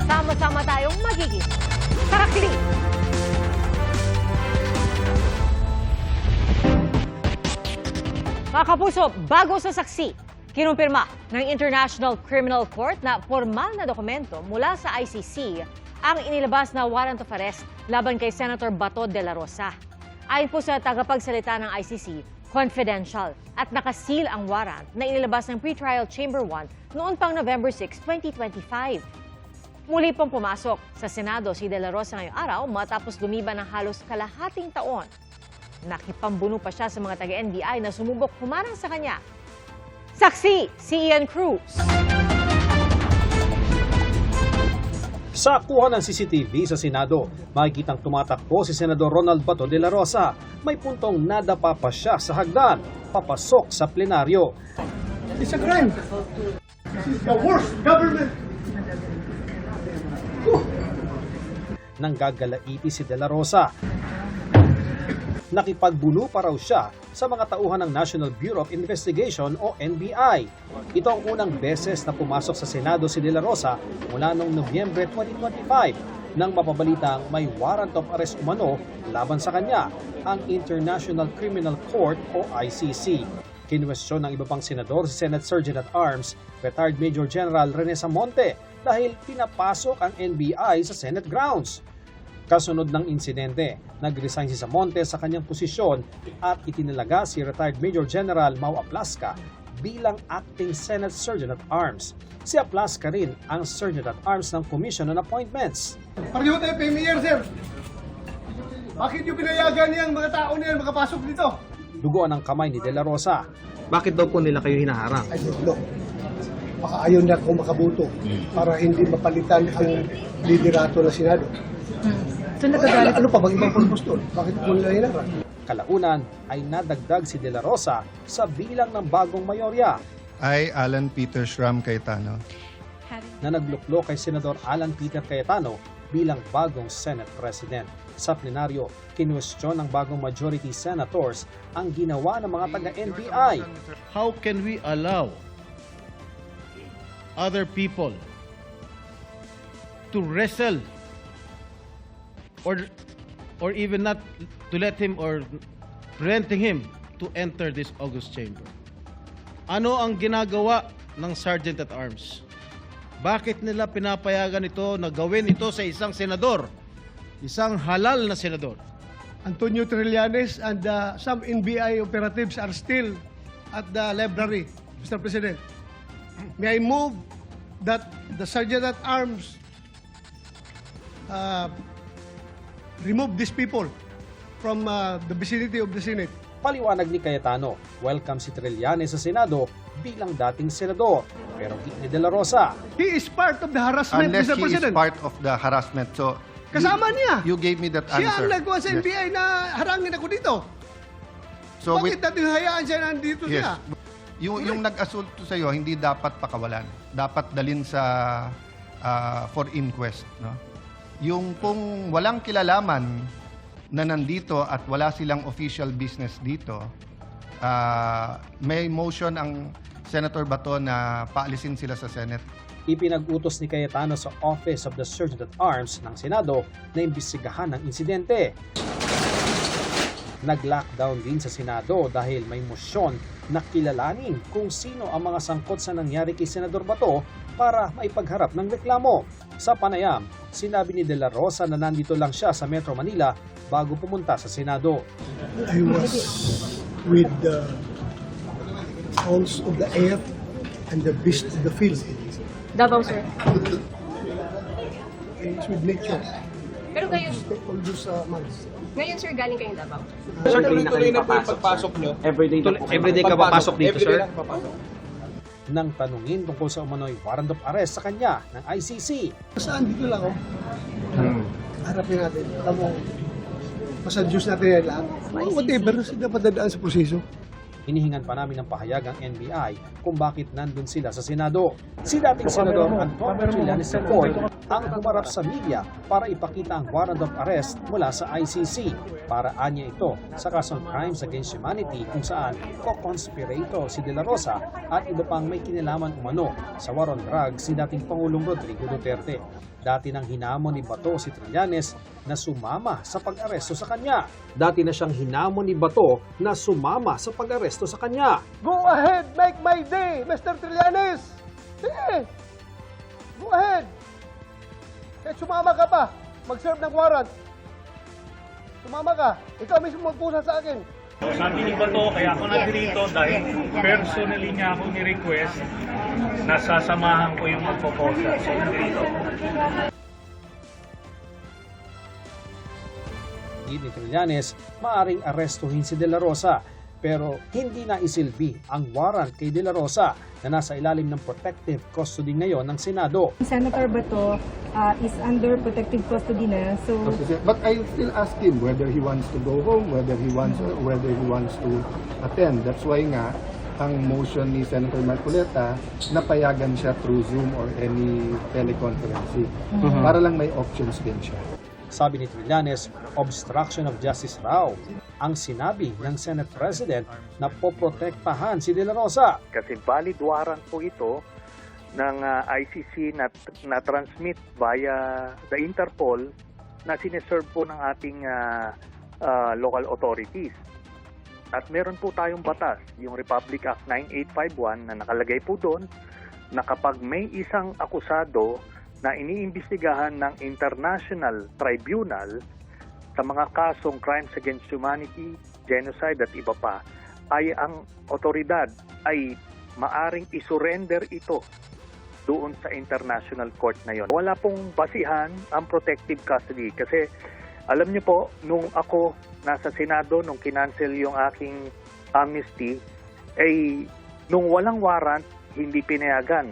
Sama-sama tayong magiging sarakli. Mga kapuso, bago sa saksi, kinumpirma ng International Criminal Court na formal na dokumento mula sa ICC ang inilabas na warrant of arrest laban kay Senator Bato de la Rosa. Ayon po sa tagapagsalita ng ICC, confidential at nakasil ang warrant na inilabas ng Pretrial Chamber 1 noon pang November 6, 2025. Muli pong pumasok sa Senado si De La Rosa ngayong araw matapos lumiban ng halos kalahating taon. Nakipambuno pa siya sa mga taga-NBI na sumubok humarang sa kanya. Saksi, si Ian Cruz. Sa kuha ng CCTV sa Senado, makikitang tumatakbo si Senador Ronald Bato de la Rosa. May puntong nadapa pa siya sa hagdan, papasok sa plenaryo. It's a crime. This is the worst government. Nanggagalaiti si de la Rosa. Nakipagbulo pa raw siya sa mga tauhan ng National Bureau of Investigation o NBI. Ito ang unang beses na pumasok sa Senado si De La Rosa mula noong Nobyembre 2025 nang mapabalitang may warrant of arrest umano laban sa kanya ang International Criminal Court o ICC. Kinwestiyon ng iba pang senador si Senate Sergeant at Arms, retired Major General Rene Samonte dahil pinapasok ang NBI sa Senate grounds. Kasunod ng insidente, nag-resign si Samonte sa kanyang posisyon at itinalaga si retired Major General Mau Aplasca bilang acting Senate Sergeant at Arms. Si Aplasca rin ang Sergeant at Arms ng Commission on Appointments. Pareho tayo premier, sir. Bakit yung pinayagan niyang mga tao niyan makapasok dito? Duguan ang kamay ni De La Rosa. Bakit daw po nila kayo hinaharang? I don't know. Baka ayaw na ako makabuto para hindi mapalitan ang liderato ng Senado. So nagagalit. Ano pa bang ibang purpose doon? Bakit po nila hinaharang? Kalaunan ay nadagdag si De La Rosa sa bilang ng bagong mayorya I, Alan Peter Schramm Cayetano, na nagluklo kay Senador Alan Peter Cayetano bilang bagong Senate President. Sa plenaryo, kinwestiyon ng bagong majority senators ang ginawa ng mga taga-NBI. How can we allow other people to wrestle or even not to let him or preventing him to enter this August chamber? Ano ang ginagawa ng Sergeant at Arms? Bakit nila pinapayagan ito na gawin ito sa isang senador? Isang halal na senador. Antonio Trillanes and some NBI operatives are still at the library, Mr. President. May I move that the Sergeant at Arms remove these people from the vicinity of the Senate? Paliwanag ni Cayetano, welcome si Trillanes sa Senado bilang dating senador. Pero ni De La Rosa, He is part of the harassment, unless Mr. he is President. part of the harassment. So, Kasama niya. You gave me that Siya answer. ang nagawa sa Yes. NBI na harangin ako dito. So, Bakit natin hayaan siya nandito yes. siya? Yung nag-asulto sa iyo, hindi dapat pakawalan. Dapat dalin sa for inquest. No? Yung kung walang kilalaman na nandito at wala silang official business dito, may motion ang Senator Bato na paalisin sila sa Senate. ipinag-utos ni Cayetano sa Office of the Sergeant at Arms ng Senado na imbestigahan ang insidente. Nag-lockdown din sa Senado dahil may motion na kilalanin kung sino ang mga sangkot sa nangyari kay Senador Bato para maipagharap ng reklamo. Sa panayam, sinabi ni De La Rosa na nandito lang siya sa Metro Manila bago pumunta sa Senado. I was with the sounds of the air and the beast of the field. Davao, sir. It's with nature. Pero ngayon, All those months. ngayon sir, galing kayong Davao. Sir, tuloy na po yung pagpasok nyo? Everyday ka papasok dito, sir? Nang tanungin tungkol sa umano'y warrant of arrest sa kanya ng ICC. Saan dito lang, oh? Harapin natin. Alam mo, masadyos natin yan lahat. Whatever, dapat dadaan sa proseso. Hinihingan pa namin ng pahayag ang NBI kung bakit nandun sila sa Senado. Si dating Senador Antonio Trillanes IV ang humarap sa media para ipakita ang warrant of arrest mula sa ICC. Para anya ito sa kasong Crimes Against Humanity kung saan co-conspirator si De La Rosa at iba pang may kinalaman umano sa war on drugs si dating Pangulong Rodrigo Duterte. Dati nang hinamon ni Bato si Trillanes na sumama sa pag-aresto sa kanya. Dati na siyang hinamon ni Bato na sumama sa pag-aresto sa kanya. Go ahead, make my day, Mr. Trillanes! Sige! Go ahead! Kahit sumama ka pa, mag-serve ng warrant. Sumama ka, ikaw mismo magpusa sa akin. Sabi ni Bato, kaya ako nandito dahil personally niya ako ni-request na sasamahan ko yung magpo-posa. So, nandito. Ni Trillanes, maaring arestuhin si De La Rosa pero hindi na isilbi ang warrant kay De La Rosa na nasa ilalim ng protective custody ngayon ng Senado. Senator Bato is under protective custody na. So But I still ask him whether he wants to go home, whether he wants to attend. That's why nga ang motion ni Senator Marcoleta napayagan siya through Zoom or any teleconferencing. Para lang may options din siya. Sabi ni Trillanes, obstruction of justice raw ang sinabi ng Senate President na poprotektahan si De La Rosa. Kasi valid warrant po ito ng ICC na transmit via the Interpol na sineserve po ng ating local authorities. At meron po tayong batas, yung Republic Act 9851 na nakalagay po doon na kapag may isang akusado na iniimbestigahan ng International Tribunal sa mga kasong crimes against humanity, genocide at iba pa, ay ang otoridad ay maaring isurrender ito doon sa international court na yon. Wala pong basihan ang protective custody kasi alam niyo po, nung ako nasa Senado, nung kinancel yung aking amnesty, ay nung walang warrant, hindi pinayagan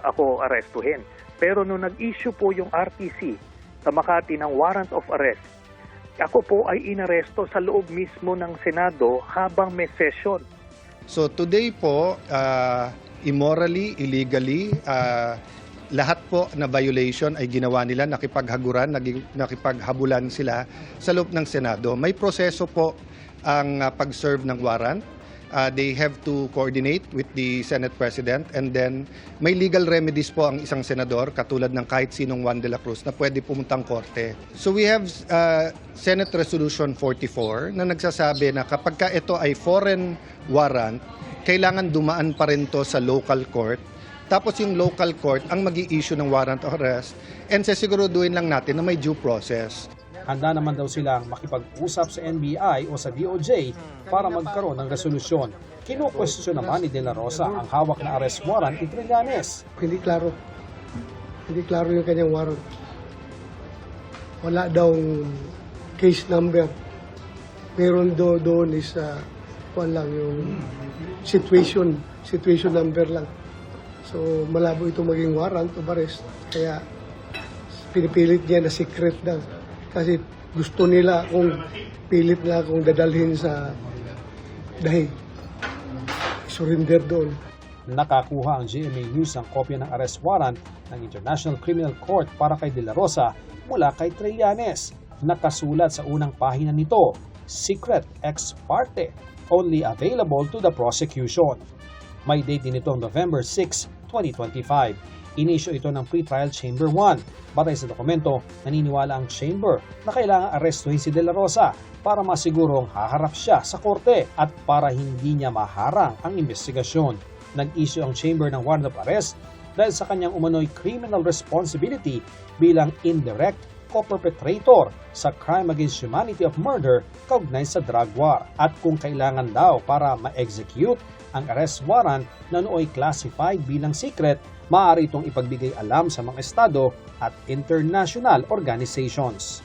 ako arestuhin. Pero nung nag-issue po yung RTC sa Makati ng warrant of arrest, ako po ay inaresto sa loob mismo ng Senado habang may session. So today po, immorally, illegally, lahat po na violation ay ginawa nila, nakipaghabulan sila sa loob ng Senado. May proseso po ang pag-serve ng warrant. They have to coordinate with the Senate President and then may legal remedies po ang isang senador katulad ng kahit sinong Juan de la Cruz na pwede pumuntang korte. So we have Senate Resolution 44 na nagsasabi na kapag ka ito ay foreign warrant, kailangan dumaan pa rin to sa local court. Tapos yung local court ang mag-i-issue ng warrant of arrest and sasiguruduhin lang natin na may due process. Handa naman daw silang makipag-usap sa NBI o sa DOJ para magkaroon ng resolusyon. Kinukwestiyon naman ni De La Rosa ang hawak na arrest warrant ni Trillanes. Hindi klaro. Hindi klaro yung kanyang warrant. Wala daw case number. Meron doon is lang yung situation number lang. So malabo ito maging warrant of arrest. Kaya pinipilit niya na secret daw. Kasi gusto nila pilit na akong dadalhin sa dahig. Surrender doon. Nakakuha ang GMA News ng kopya ng arrest warrant ng International Criminal Court para kay De La Rosa mula kay Trillanes. Nakasulat sa unang pahina nito, secret ex parte, only available to the prosecution. May date din itong November 6, 2025. Inisyo ito ng Pretrial Chamber 1. Batay sa dokumento, naniniwala ang Chamber na kailangang arestuhin si De La Rosa para masigurong haharap siya sa korte at para hindi niya maharang ang investigasyon. Nag-issue ang Chamber ng warrant of arrest dahil sa kanyang umano'y criminal responsibility bilang indirect co-perpetrator sa crime against humanity of murder kaugnay sa drug war. At kung kailangan daw para ma-execute ang arrest warrant na nooy classified bilang secret, maaari itong ipagbigay alam sa mga estado at international organizations.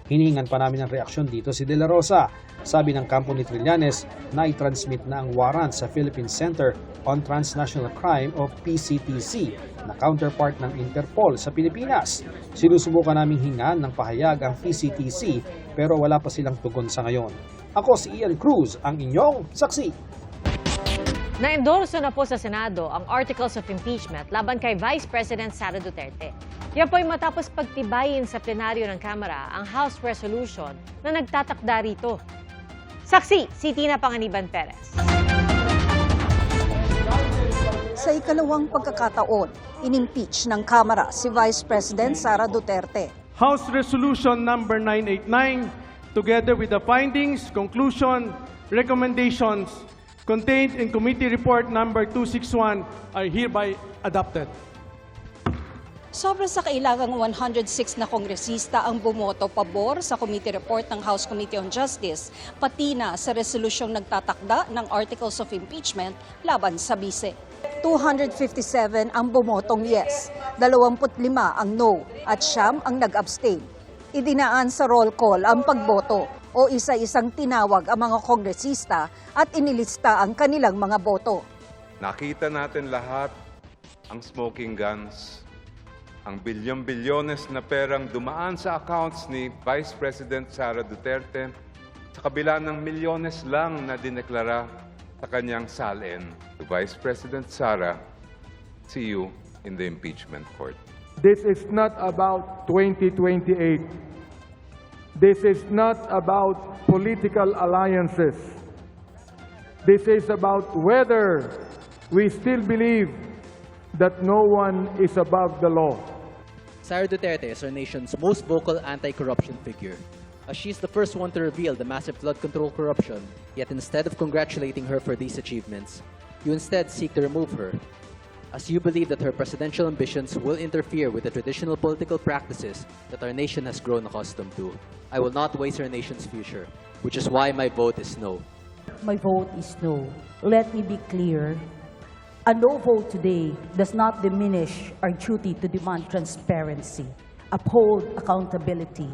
Hinihingan pa namin ng reaksyon dito si De La Rosa. Sabi ng kampo ni Trillanes na i-transmit na ang warrant sa Philippine Center on Transnational Crime o PCTC na counterpart ng Interpol sa Pilipinas. Sinusubukan naming hingan ng pahayag ang PCTC pero wala pa silang tugon sa ngayon. Ako si Ian Cruz, ang inyong saksi. Na-endorso na po sa Senado ang Articles of Impeachment laban kay Vice President Sara Duterte. Yan po ay matapos pagtibayin sa plenaryo ng Kamara ang House Resolution na nagtatakda rito. Saksi, si Tina Panganiban Perez. Sa ikalawang pagkakataon, inimpeach ng Kamara si Vice President Sara Duterte. House Resolution number 989, together with the findings, conclusion, recommendations contained in Committee Report number 261 are hereby adopted. Sobra sa kailangang 106 na kongresista ang bumoto pabor sa committee report ng House Committee on Justice, pati na sa resolusyong nagtatakda ng Articles of Impeachment laban sa bise. 257 ang bumotong yes, 25 ang no at 9 ang nag-abstain. Idinaan sa roll call ang pagboto o isa-isang tinawag ang mga kongresista at inilista ang kanilang mga boto. Nakita natin lahat ang smoking guns, ang bilyon-bilyones na perang dumaan sa accounts ni Vice President Sara Duterte sa kabila ng milyones lang na dineklara sa kanyang salin. To Vice President Sara, see you in the impeachment court. This is not about 2028. This is not about political alliances. This is about whether we still believe that no one is above the law. Sara Duterte is our nation's most vocal anti-corruption figure, as she is the first one to reveal the massive flood control corruption. Yet instead of congratulating her for these achievements, you instead seek to remove her, as you believe that her presidential ambitions will interfere with the traditional political practices that our nation has grown accustomed to. I will not waste our nation's future, which is why my vote is no. My vote is no. Let me be clear. A no vote today does not diminish our duty to demand transparency, uphold accountability,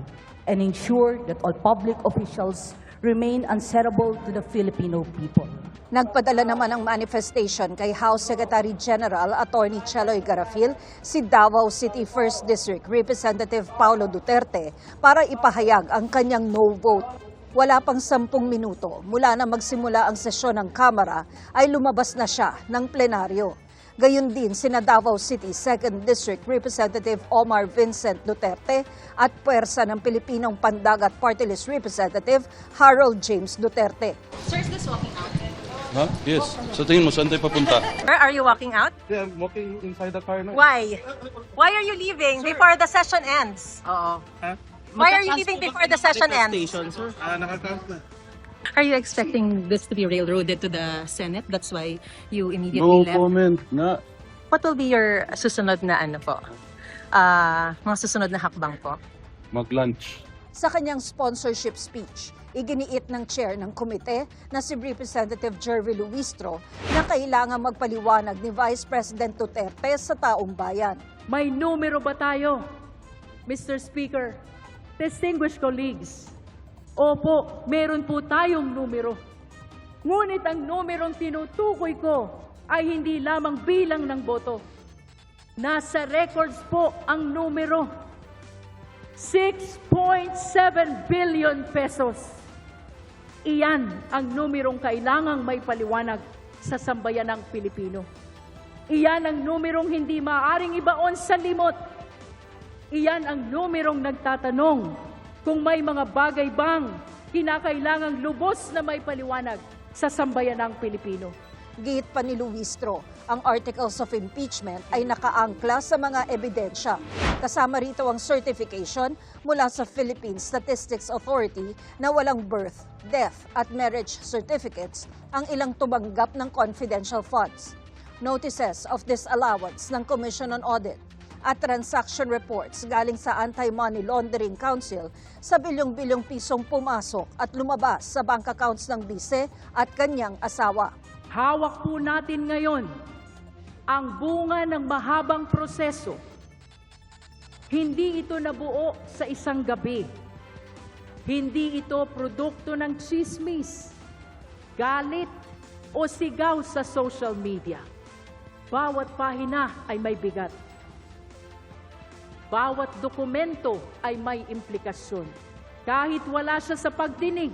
and ensure that all public officials remain answerable to the Filipino people. Nagpadala naman ng manifestation kay House Secretary General Attorney Cheloy Garafil si Davao City 1st District Representative Paulo Duterte para ipahayag ang kanyang no vote. Wala pang 10 minuto mula na magsimula ang sesyon ng Kamara ay lumabas na siya ng plenaryo. Gayun din sina Davao City 2nd District Representative Omar Vincent Duterte at puwersa ng Pilipinong Pandagat Party List Representative Harold James Duterte. Sir, is this walking out? Huh? Yes. So tingin mo, saan tayo papunta? Sir, are you walking out? Yeah, I'm walking inside the car now. Why? Why are you leaving before the session ends? Huh? Why are you leaving before the session ends? Sir. Nakakount na. Are you expecting this to be railroaded to the Senate? That's why you immediately No left? comment na. What will be your susunod na ano po? Mga susunod na hakbang po? Mag-lunch. Sa kanyang sponsorship speech, iginiit ng chair ng komite na si Representative Jervy Luistro na kailangan magpaliwanag ni Vice President Duterte sa taong bayan. May numero ba tayo, Mr. Speaker? Distinguished colleagues, opo, meron po tayong numero. Ngunit ang numerong tinutukoy ko ay hindi lamang bilang ng boto. Nasa records po ang numero. 6.7 billion pesos. Iyan ang numerong kailangang may paliwanag sa sambayanang Pilipino. Iyan ang numerong hindi maaaring ibaon sa limot. Iyan ang numerong nagtatanong kung may mga bagay bang kinakailangang lubos na may paliwanag sa sambayanang Pilipino. Giit pa ni Luistro, ang Articles of Impeachment ay nakaangkla sa mga ebidensya. Kasama rito ang certification mula sa Philippine Statistics Authority na walang birth, death at marriage certificates ang ilang tumanggap ng confidential funds. Notices of disallowance ng Commission on Audit at transaction reports galing sa Anti-Money Laundering Council sa bilyong-bilyong pisong pumasok at lumabas sa bank accounts ng bise at kanyang asawa. Hawak po natin ngayon ang bunga ng mahabang proseso. Hindi ito nabuo sa isang gabi. Hindi ito produkto ng chismis, galit o sigaw sa social media. Bawat pahina ay may bigat. Bawat dokumento ay may implikasyon. Kahit wala siya sa pagdinig,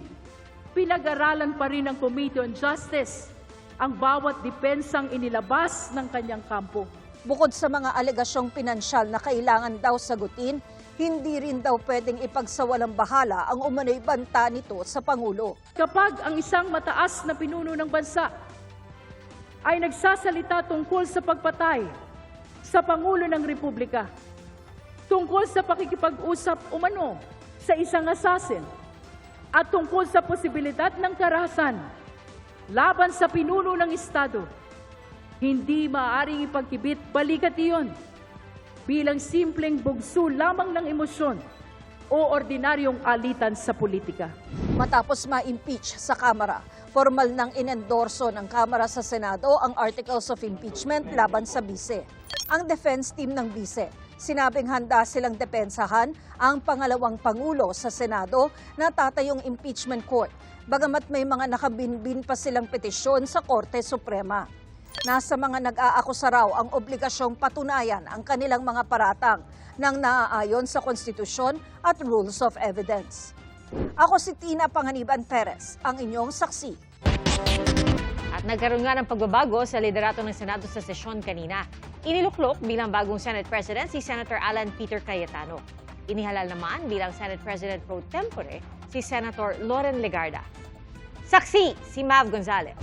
pinag-aralan pa rin ng Committee on Justice ang bawat dipensang inilabas ng kanyang kampo. Bukod sa mga alegasyong pinansyal na kailangan daw sagutin, hindi rin daw pwedeng ipagsawalang bahala ang umano'y banta nito sa Pangulo. Kapag ang isang mataas na pinuno ng bansa ay nagsasalita tungkol sa pagpatay sa Pangulo ng Republika, tungkol sa pakikipag-usap umano sa isang assassin, at tungkol sa posibilidad ng karahasan laban sa pinuno ng Estado, hindi maaaring ipagkibit balikat iyon bilang simpleng bugso lamang ng emosyon o ordinaryong alitan sa politika. Matapos ma-impeach sa Kamara, formal nang inendorso ng Kamara sa Senado ang Articles of Impeachment laban sa Bise. Ang defense team ng Bise, sinabing handa silang depensahan ang pangalawang Pangulo sa Senado na tatayong impeachment court, bagamat may mga nakabinbin pa silang petisyon sa Korte Suprema. Nasa mga nag-aakusa raw ang obligasyong patunayan ang kanilang mga paratang nang naaayon sa konstitusyon at rules of evidence. Ako si Tina Panganiban Perez, ang inyong saksi. At nagkaroon nga ng pagbabago sa liderato ng Senado sa sesyon kanina. Iniluklok bilang bagong Senate President si Senator Alan Peter Cayetano. Inihalal naman bilang Senate President pro tempore si Senator Loren Legarda. Saksi si Mav Gonzalez.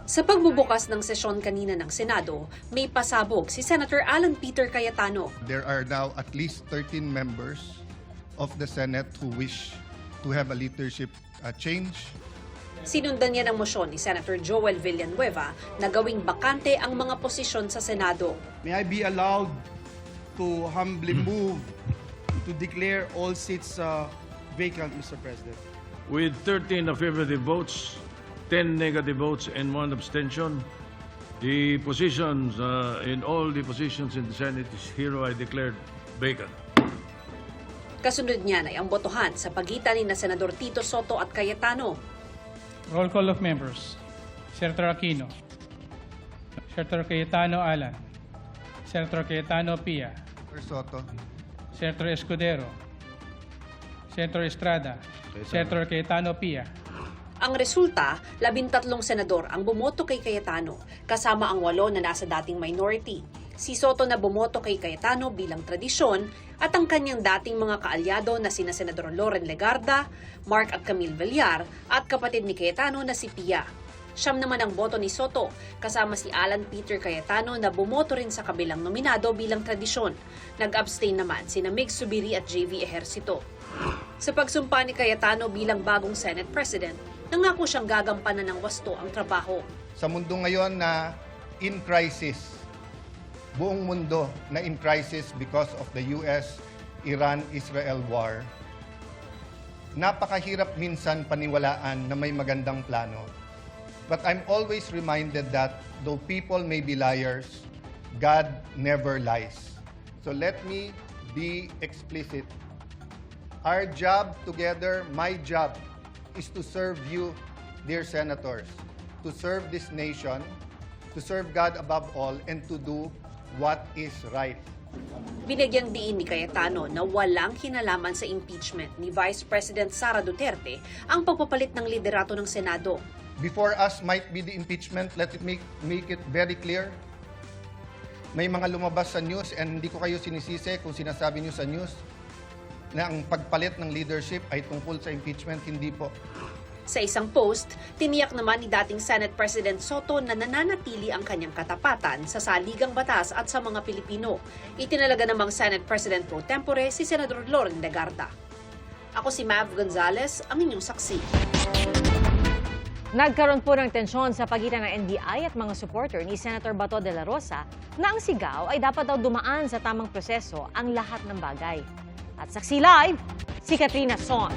Sa pagbubukas ng sesyon kanina ng Senado, may pasabog si Senator Alan Peter Cayetano. There are now at least 13 members of the Senate who wish to have a leadership change. Sinundan niya ng motion ni Senator Joel Villanueva na gawing bakante ang mga posisyon sa Senado. May I be allowed to humbly move to declare all seats vacant, Mr. President? With 13 affirmative votes, 10 negative votes, and 1 abstention, the positions in all the positions in the Senate is hereby declared vacant. Kasunod niyan ay ang botohan sa pagitan ni Senador Tito Soto at Cayetano. Roll call of members. Senator Aquino. Senator Cayetano Alan. Senator Cayetano Pia. Senator Soto. Senator Escudero. Senator Estrada. Senator Cayetano Pia. Ang resulta, 13 senador ang bumoto kay Cayetano, kasama ang 8 na nasa dating minority. Si Soto na bumoto kay Cayetano bilang tradisyon at ang kanyang dating mga kaalyado na sina Senador Loren Legarda, Mark at Camille Villar at kapatid ni Cayetano na si Pia. 9 naman ang boto ni Soto, kasama si Alan Peter Cayetano na bumoto rin sa kabilang nominado bilang tradisyon. Nag-abstain naman sina Mig Subiri at JV Ejercito. Sa pagsumpa ni Cayetano bilang bagong Senate President, nangako siyang gagampanan ng wasto ang trabaho. Sa mundo ngayon na in crisis, buong mundo na in crisis because of the US-Iran-Israel war, napakahirap minsan paniwalaan na may magandang plano. But I'm always reminded that though people may be liars, God never lies. So let me be explicit. Our job together, my job, is to serve you, dear senators, to serve this nation, to serve God above all, and to do what is right. Binagyang diin ni Cayetano na walang kinalaman sa impeachment ni Vice President Sara Duterte ang pagpapalit ng liderato ng Senado. Before us might be the impeachment, let it make it very clear. May mga lumabas sa news and hindi ko kayo sinisisi kung sinasabi niyo sa news na ang pagpalit ng leadership ay tungkol sa impeachment, hindi po. Sa isang post, tiniyak naman ni dating Senate President Soto na nananatili ang kanyang katapatan sa saligang batas at sa mga Pilipino. Itinalaga namang Senate President pro tempore si Senador Loren Legarda. Ako si Mav Gonzalez, ang inyong saksi. Nagkaroon po ng tensyon sa pagitan ng NBI at mga supporter ni Senator Bato de la Rosa na ang sigaw ay dapat daw dumaan sa tamang proseso ang lahat ng bagay. At saksi live, si Katrina Son.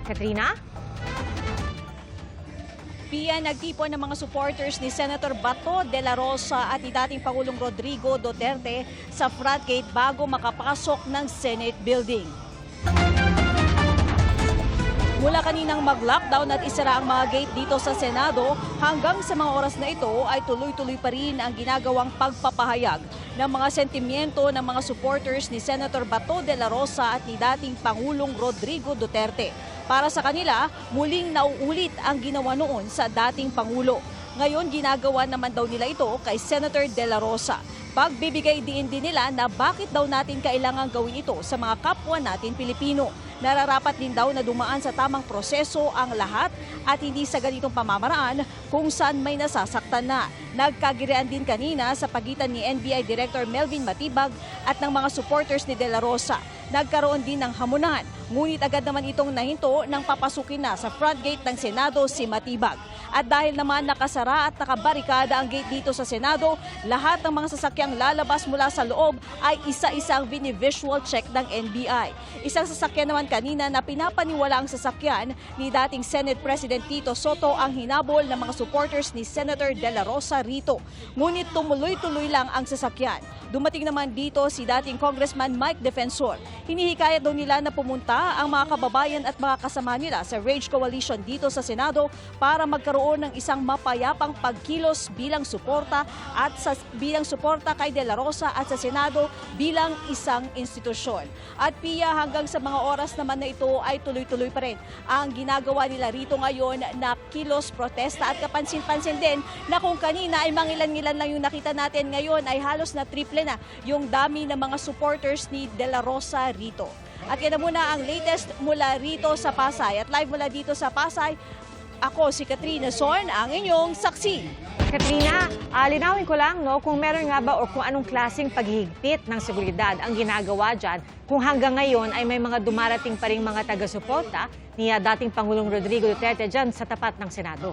Katrina? Pia, nagtipon ng mga supporters ni Senator Bato de la Rosa at ni dating Pangulong Rodrigo Duterte sa front gate bago makapasok ng Senate building. Mula kaninang mag-lockdown at isara ang mga gate dito sa Senado, hanggang sa mga oras na ito ay tuloy-tuloy pa rin ang ginagawang pagpapahayag ng mga sentimiento ng mga supporters ni Senator Bato de la Rosa at ni dating Pangulong Rodrigo Duterte. Para sa kanila, muling nauulit ang ginawa noon sa dating Pangulo. Ngayon, ginagawa naman daw nila ito kay Senator de la Rosa. Pagbibigay din nila na bakit daw natin kailangan gawin ito sa mga kapwa natin Pilipino. Nararapat din daw na dumaan sa tamang proseso ang lahat at hindi sa ganitong pamamaraan kung saan may nasasaktan na. Nagkagirian din kanina sa pagitan ni NBI Director Melvin Matibag at ng mga supporters ni De La Rosa. Nagkaroon din ng hamunan, ngunit agad naman itong nahinto nang papasukin na sa front gate ng Senado si Matibag. At dahil naman nakasara at nakabarikada ang gate dito sa Senado, lahat ng mga sasakyang lalabas mula sa loob ay isa-isang visual check ng NBI. Isang sasakyan naman kanina na pinapaniwala ang sasakyan ni dating Senate President Tito Soto ang hinabol ng mga supporters ni Senator De La Rosa rito. Ngunit tumuloy-tuloy lang ang sasakyan. Dumating naman dito si dating Congressman Mike Defensor. Hinihikayat daw nila na pumunta ang mga kababayan at mga kasama nila sa Rage Coalition dito sa Senado para magkaroon ng isang mapayapang pagkilos bilang suporta kay De La Rosa at sa Senado bilang isang institusyon. At Pia, hanggang sa mga oras naman na ito ay tuloy-tuloy pa rin ang ginagawa nila rito ngayon na kilos, protesta at kapansin-pansin din na kung kanina ay mangilan-ngilan lang yung nakita natin, ngayon ay halos na triple na yung dami ng mga supporters ni De La Rosa rito. At yan na muna ang latest mula rito sa Pasay. At live mula dito sa Pasay, ako si Katrina Son, ang inyong saksi. Katrina, linawin ko lang kung meron nga ba o kung anong klaseng paghihigpit ng seguridad ang ginagawa dyan, kung hanggang ngayon ay may mga dumarating pa ring mga taga-suporta ni dating Pangulong Rodrigo Duterte dyan sa tapat ng Senado.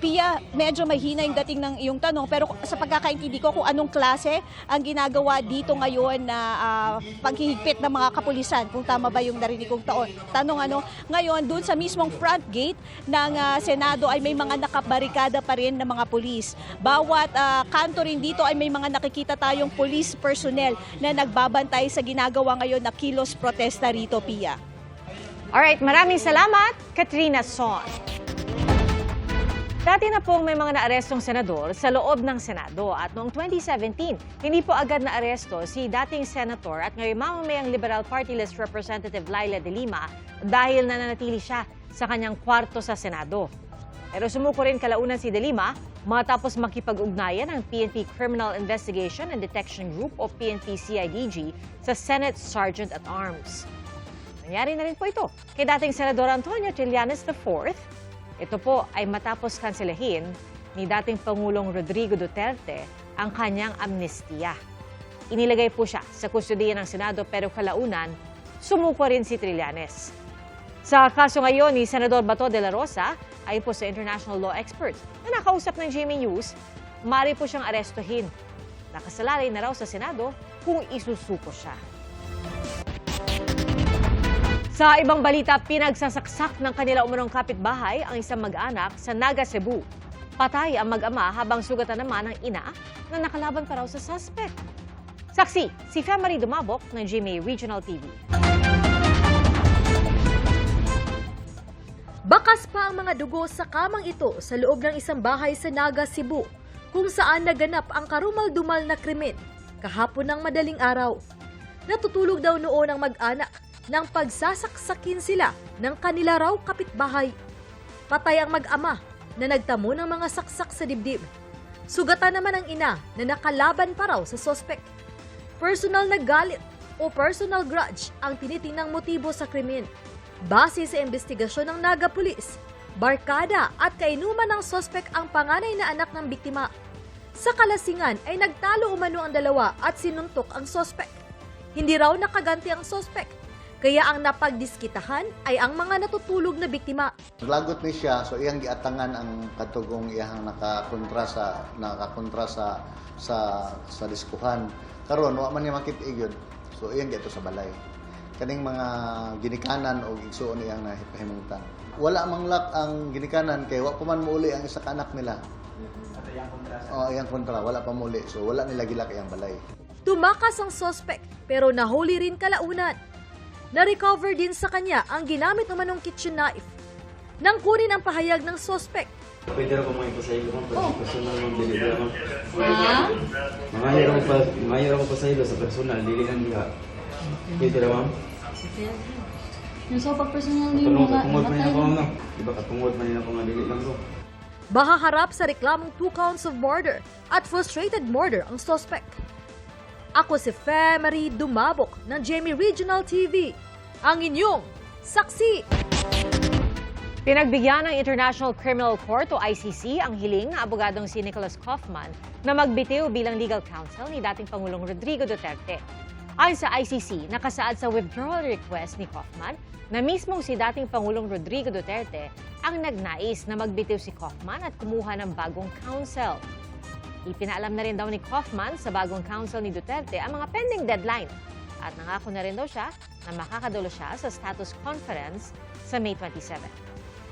Pia, medyo mahina yung dating ng iyong tanong, pero sa pagkakaintindi ko kung anong klase ang ginagawa dito ngayon na paghihigpit ng mga kapulisan, kung tama ba yung narinig kong tanong ngayon dun sa mismong front gate ng Senado ay may mga nakabarikada pa rin ng mga pulis. Bawat kanto rin dito ay may mga nakikita tayong police personnel na nagbabantay sa ginagawa ngayon na kilos protesta rito, Pia. Alright, maraming salamat, Katrina Son. Dati na pong may mga naarestong senador sa loob ng Senado at noong 2017, hindi po agad naaresto si dating senator at ngayon mamamayang Liberal Party List Representative Laila de Lima dahil nananatili siya sa kanyang kwarto sa Senado. Pero sumuko rin kalaunan si de Lima matapos makipag-ugnayan ng PNP Criminal Investigation and Detection Group o PNP-CIDG sa Senate Sergeant at Arms. Nangyari na rin po ito kay dating Senador Antonio Trillanes IV. Ito po ay matapos kanselahin ni dating Pangulong Rodrigo Duterte ang kanyang amnestiya. Inilagay po siya sa kustudiya ng Senado pero kalaunan, sumuko rin si Trillanes. Sa kaso ngayon ni Senador Bato de la Rosa, ay po sa international law expert na nakausap ng GMA News, maaari po siyang arestuhin. Nakasalalay na raw sa Senado kung isusuko siya. Sa ibang balita, pinagsasaksak ng kanila umunong kapitbahay ang isang mag-anak sa Naga, Cebu. Patay ang mag-ama habang sugatan naman ang ina na nakalaban pa raw sa suspect. Saksi, si Femari Dumabok ng GMA Regional TV. Bakas pa ang mga dugo sa kamang ito sa loob ng isang bahay sa Naga, Cebu, kung saan naganap ang karumal-dumal na krimen kahapon ng madaling araw. Natutulog daw noon ang mag-anak nang pagsasaksakin sila ng kanila raw kapitbahay. Patay ang mag-ama na nagtamo ng mga saksak sa dibdib. Sugatan naman ang ina na nakalaban pa raw sa sospek. Personal na galit o personal grudge ang tinitinang motibo sa krimen. Base sa investigasyon ng Naga Police, barkada at kainuman ng sospek ang panganay na anak ng biktima. Sa kalasingan ay nagtalo umano ang dalawa at sinuntok ang sospek. Hindi raw nakaganti ang sospek, kaya ang napagdiskitahan ay ang mga natutulog na biktima. Naglagot ni siya, so iyang giatangan ang katugong iyang nakakontra sa diskuhan. Karon wa man niya makit-igyon, so iyang gito sa balay. kaning mga ginikanan o igsuon iyang nahipahimutan. Wala mang lak ang ginikanan kay wa pa man muuli ang isa ka anak nila. Iyang kontra, wala pa muli. So wala nila gilak iyang balay. Tumakas ang suspect pero nahuli rin kalaunan. Na-recover din sa kanya ang ginamit naman ng kitchen knife. Nang kunin ang pahayag ng suspect. Pwede rin ko mga ipasahilo ma'am, pero personal mong delivery ma'am. Mayroon ko pasahilo sa personal, dili lang diha. Pwede rin ma'am. Yung sa pag-personal niyo, Katungod man ako ma'am. Diba katungod man ako nga dili lang ko. Baka harap sa reklamong 2 counts of murder at frustrated murder ang suspect. Ako si Marie Dumabok ng GMA Regional TV, ang inyong saksi. Pinagbigyan ng International Criminal Court o ICC ang hiling ng abogadong si Nicholas Kaufman na magbitiw bilang legal counsel ni dating Pangulong Rodrigo Duterte. Ayon sa ICC, nakasaad sa withdrawal request ni Kaufman na mismong si dating Pangulong Rodrigo Duterte ang nagnais na magbitiw si Kaufman at kumuha ng bagong counsel. Ipinaalam na rin daw ni Kaufman sa bagong counsel ni Duterte ang mga pending deadline at nangako na rin daw siya na makakadulo siya sa status conference sa May 27.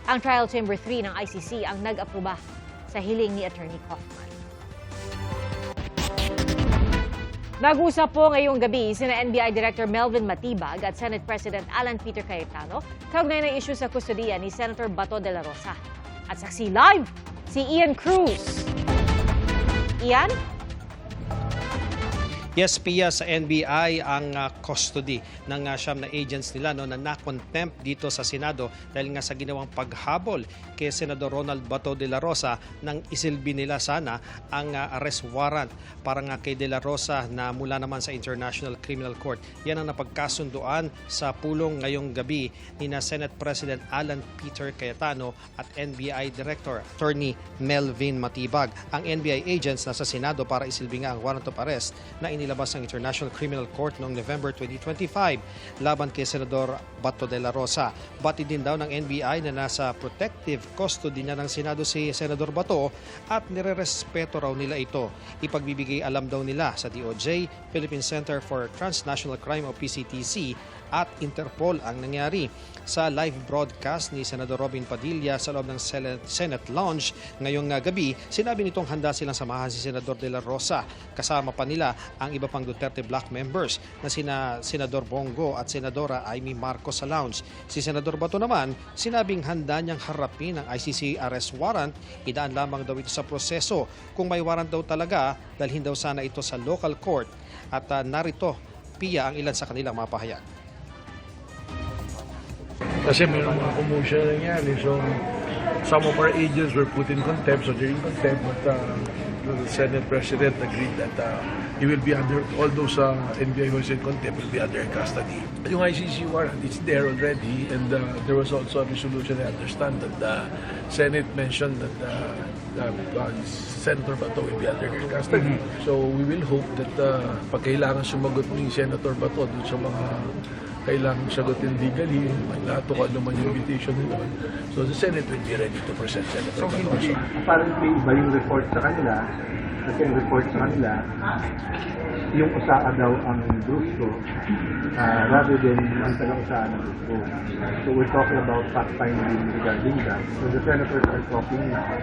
Ang Trial Chamber 3 ng ICC ang nag-aproba sa hiling ni Attorney Kaufman. Nag-usap po ngayong gabi sina NBI Director Melvin Matibag at Senate President Alan Peter Cayetano kaugnay ng isyu sa kustodiya ni Senator Bato de la Rosa. At saksi live, si Ian Cruz. Ian? Yes, Pia, sa NBI ang custody ng siyam na agents nila na na-contempt dito sa Senado dahil nga sa ginawang paghabol kay Senador Ronald Bato de la Rosa nang isilbi nila sana ang arrest warrant para nga kay de la Rosa na mula naman sa International Criminal Court. Yan ang napagkasunduan sa pulong ngayong gabi ni na Senate President Alan Peter Cayetano at NBI Director Attorney Melvin Matibag. Ang NBI agents nasa Senado para isilbi nga ang warrant of arrest na inilabas ng International Criminal Court noong November 2025 laban kay Senador Bato de la Rosa. Batid din daw ng NBI na nasa protective custody niya ng Senado si Senador Bato at nirerespeto raw nila ito. Ipagbibigay alam daw nila sa DOJ, Philippine Center for Transnational Crime o PCTC at Interpol ang nangyari. Sa live broadcast ni Senador Robin Padilla sa loob ng Senate Lounge ngayong gabi, sinabi nitong handa silang samahan si Senador de la Rosa. Kasama pa nila ang iba pang Duterte Black members na sina Senador Bongo at Senadora Amy Marcos sa lounge. Si Senador Bato naman, sinabing handa niyang harapin ang ICC arrest warrant. Idaan lamang daw ito sa proseso. Kung may warrant daw talaga, dalhin daw sana ito sa local court. At narito, Pia, ang ilan sa kanilang mga pahayag. Kasi mayroong mga commotion na nangyari. So, some of our agents were put in contempt. So, they're in contempt. But the Senate President agreed that he will be under, all those NBI who is in contempt will be under custody. Yung ICC warrant, it's there already. And there was also a resolution, I understand, that the Senate mentioned that Senator Bato will be under custody. So, we will hope that pag kailangan sumagot ni Senator Bato dun sa mga kailangan sagutin legally, maglato ko naman yung invitation nila. So the Senate will be ready to present Senator Bato. So hindi, apparently iba yung report sa kanila, kasi yung report sa kanila, yung usaa daw ang gusto, rather than ang taga-usaa ng gusto. So we're talking about fact-finding regarding that. So the senators are talking now.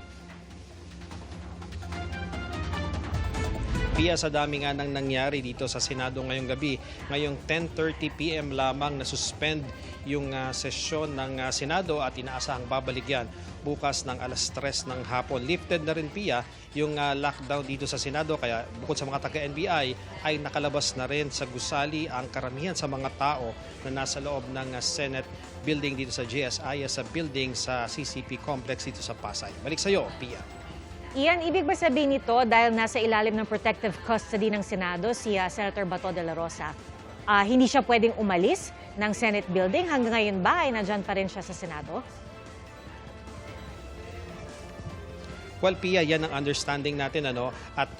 Pia, sa dami nga nang nangyari dito sa Senado ngayong gabi, ngayong 10:30 PM lamang na-suspend yung sesyon ng Senado at inaasahang babalik yan bukas ng 3:00 ng hapon. Lifted na rin, Pia, yung lockdown dito sa Senado, kaya bukod sa mga taga-NBI ay nakalabas na rin sa gusali ang karamihan sa mga tao na nasa loob ng Senate building dito sa GSI, sa building sa CCP complex dito sa Pasay. Balik sa iyo, Pia. Ian, ibig ba sabihin nito dahil nasa ilalim ng protective custody ng Senado si Senator Bato de la Rosa, hindi siya pwedeng umalis ng Senate building? Hanggang ngayon ba ay nandyan pa rin siya sa Senado? Well, Pia, yan ang understanding natin, at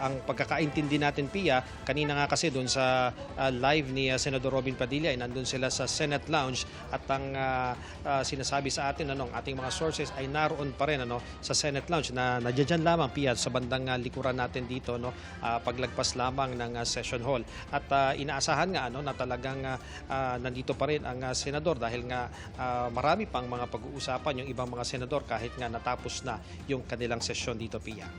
ang pagkakaintindi natin, Pia, kanina nga kasi doon sa live ni Senador Robin Padilla, ay nandun sila sa Senate Lounge, at ang sinasabi sa atin, ang ating mga sources ay naroon pa rin sa Senate Lounge na nandiyan lamang, Pia, sa bandang likuran natin dito, paglagpas lamang ng session hall. At inaasahan nga na talagang nandito pa rin ang senador dahil nga marami pang mga pag-uusapan yung ibang mga senador kahit nga natapos na yung kanilang sesyon dito, Pia.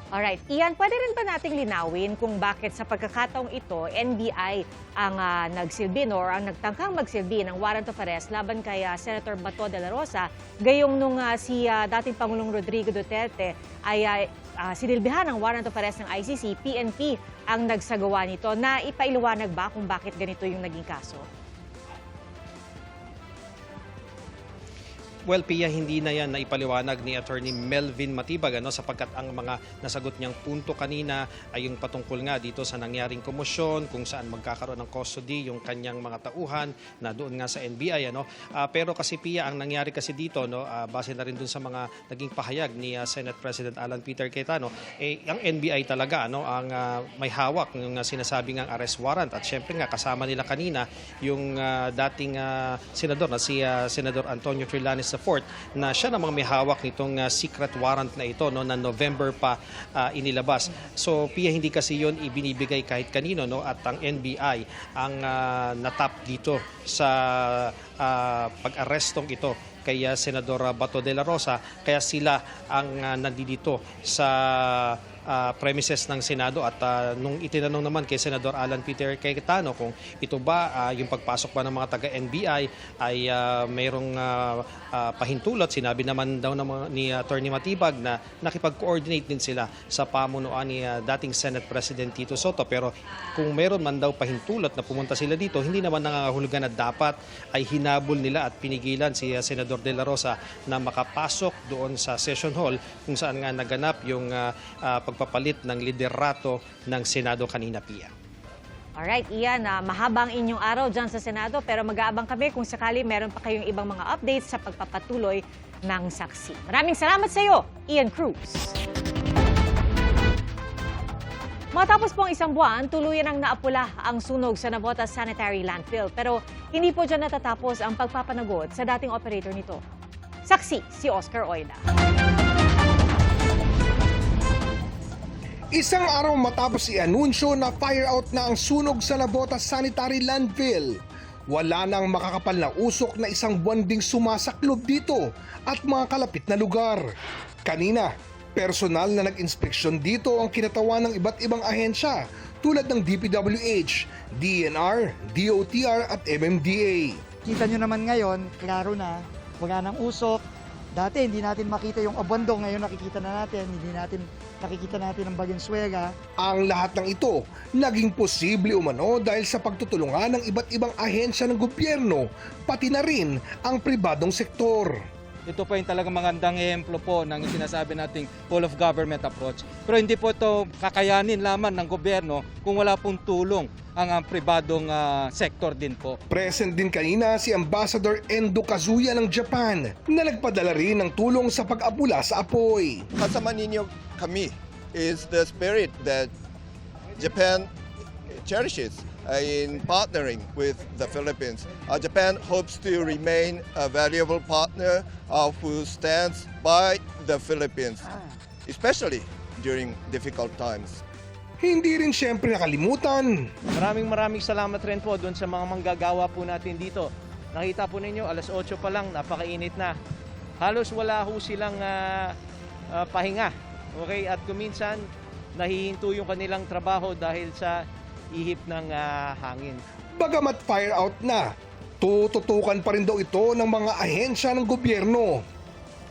Alright, Ian, pwede rin ba nating linawin kung bakit sa pagkakataong ito, NBI ang nagsilbi or ang nagtangkang magsilbi ng warrant of arrest laban kay Senator Bato de la Rosa, gayong nung si dating Pangulong Rodrigo Duterte ay sinilbihan ng warrant of arrest ng ICC, PNP ang nagsagawa nito. Na ipailiwanag ba kung bakit ganito yung naging kaso? Well, Pia, hindi na yan naipaliwanag ni Attorney Melvin Matibag sapagkat ang mga nasagot niyang punto kanina ay yung patungkol nga dito sa nangyaring komosyon, kung saan magkakaroon ng custody yung kanyang mga tauhan na doon nga sa NBI. Pero kasi, Pia, ang nangyari kasi dito, base na rin doon sa mga naging pahayag ni Senate President Alan Peter Cayetano, ang NBI talaga ang may hawak ng sinasabing ang arrest warrant. At syempre nga, kasama nila kanina yung dating senador na si Senador Antonio Trillanes IV na siya namang may hawak nitong secret warrant na ito na November pa inilabas. So, Pia, hindi kasi yon ibinibigay kahit kanino at ang NBI ang natap dito sa pag-arrestong ito kay Senador Bato de la Rosa, kaya sila ang nandito sa premises ng Senado. At nung itinanong naman kay Senador Alan Peter Cayetano kung ito ba yung pagpasok ba ng mga taga-NBI ay mayroong pahintulot, sinabi naman daw ni Attorney Matibag na nakipag-coordinate din sila sa pamunuan ni dating Senate President Tito Soto. Pero kung mayroon man daw pahintulot na pumunta sila dito, hindi naman nangangahulugan na dapat ay hinabol nila at pinigilan si Senador de la Rosa na makapasok doon sa session hall kung saan nga naganap yung pagpapalit ng liderato ng Senado kanina, Pia. Alright, Ian, mahaba ang inyong araw dyan sa Senado, pero mag-aabang kami kung sakali meron pa kayong ibang mga updates sa pagpapatuloy ng saksi. Maraming salamat sa iyo, Ian Cruz. Matapos pong isang buwan, tuluyan ang naapula ang sunog sa Navotas Sanitary Landfill. Pero hindi po dyan natatapos ang pagpapanagot sa dating operator nito. Saksi si Oscar Oida. Isang araw matapos i-anunsyo na fire out na ang sunog sa Navotas Sanitary Landfill, wala nang makakapal na usok na isang buwan ding sumasaklob dito at mga kalapit na lugar. Kanina, personal na nag-inspeksyon dito ang kinatawan ng iba't ibang ahensya tulad ng DPWH, DNR, DOTR at MMDA. Kita nyo naman ngayon, klaro na, wala nang usok. Dati hindi natin makita yung abandong, ngayon nakikita na natin, nakikita natin ang Valenzuela. Ang lahat ng ito naging posible umano dahil sa pagtutulungan ng iba't ibang ahensya ng gobyerno, pati na rin ang pribadong sektor. Ito po yung talagang magandang ehemplo po ng sinasabi nating whole of government approach. Pero hindi po ito kakayanin lamang ng gobyerno kung wala pong tulong ang pribadong sektor din po. Present din kanina si Ambassador Endo Kazuya ng Japan na nagpadala rin ng tulong sa pag-apula sa apoy. Kasama ninyo kami is the spirit that Japan cherishes in partnering with the Philippines. Japan hopes to remain a valuable partner who stands by the Philippines, especially during difficult times. Hindi rin siyempre nakalimutan. Maraming salamat rin po doon sa mga manggagawa po natin dito. Nakita po ninyo, alas 8 pa lang, napakainit na. Halos wala ho silang pahinga. Okay? At kuminsan, nahihinto yung kanilang trabaho dahil sa ihip ng hangin. Bagamat fire out na, tututukan pa rin daw ito ng mga ahensya ng gobyerno.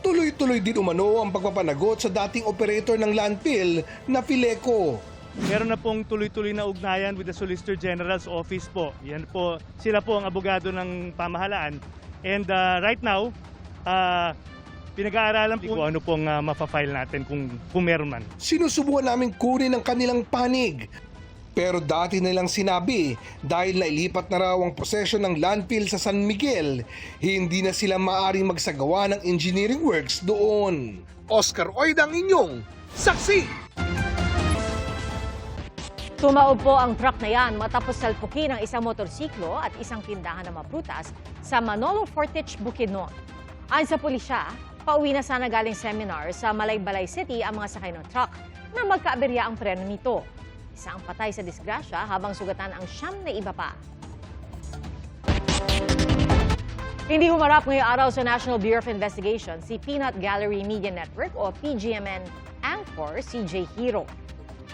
Tuloy-tuloy din umano ang pagpapanagot sa dating operator ng landfill na Fileco. Meron na pong tuloy-tuloy na ugnayan with the Solicitor General's Office po. Yan po, sila po ang abogado ng pamahalaan. And right now, pinag-aaralan po kung ano pong mapafile natin kung meron man. Sinusubukan namin kunin ang kanilang panig. Pero dati nilang sinabi, dahil nailipat na raw ang posesyon ng landfill sa San Miguel, hindi na sila maaring magsagawa ng engineering works doon. Oscar Oida ang inyong saksi! Tumaob po ang truck na yan matapos salpukin ang isang motorsiklo at isang tindahan ng mga prutas sa Manolo Fortich, Bukidnon. Ayon sa pulisya, pauwi na sana galing seminar sa Malaybalay City ang mga sakay ng truck na magkaaberya ang preno nito. Isa ang patay sa disgrasya habang sugatan ang 9 na iba pa. Hindi humarap ngayong araw sa National Bureau of Investigation si Peanut Gallery Media Network o PGMN anchor CJ Hiro.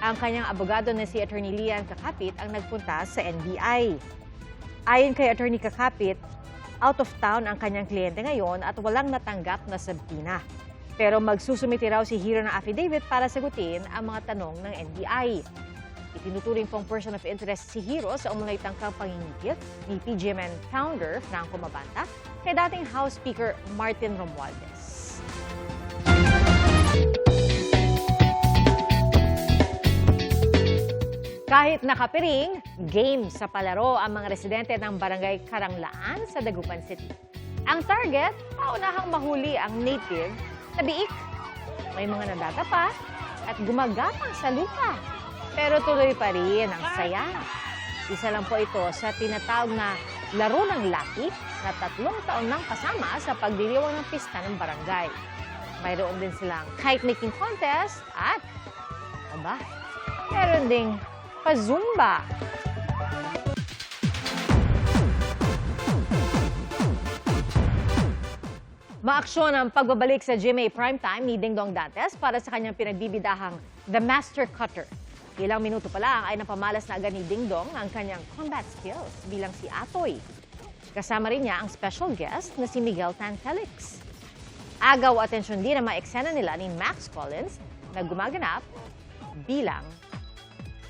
Ang kanyang abogado na si Attorney Lian Kakapit ang nagpunta sa NBI. Ayon kay Attorney Kakapit, out of town ang kanyang kliyente ngayon at walang natanggap na sabtina. Pero magsusumiti raw si Hiro ng affidavit para sagutin ang mga tanong ng NBI. Itinuturing pong person of interest si Hiro sa umunay tangkang pangingikil ni PGMN founder Franco Mabanta kay dating House Speaker Martin Romualdez. Kahit nakapiring, game sa palaro ang mga residente ng Barangay Karanglaan sa Dagupan City. Ang target, paunahang mahuli ang native na biik. May mga nadadapa at gumagapang sa lupa. Pero tuloy pa rin ang saya. Isa lang po ito sa tinatawag na laro ng laki na 3 taon nang kasama sa pagdiriwang ng pista ng barangay. Mayroon din silang kite-making contest at, meron ding pa-zumba. Maaksyon ang pagbabalik sa GMA Primetime ni Dingdong Dantes para sa kanyang pinagbibidahang The Master Cutter. Ilang minuto pa lang ay napamalas na agad ni Dingdong ang kanyang combat skills bilang si Atoy. Kasama rin niya ang special guest na si Miguel Tan Felix. Agaw atensyon din ang mga eksena nila ni Max Collins na gumaganap bilang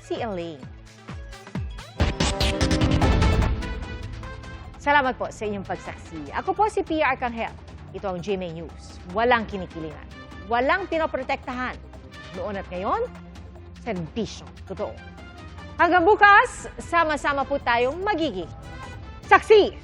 si Elaine. Salamat po sa inyong pagsaksi. Ako po si Pia Arcangel. Ito ang GMA News. Walang kinikilingan. Walang pinoprotektahan. Noon at ngayon, serbisyong totoo. Hanggang bukas, sama-sama po tayong magiging saksi!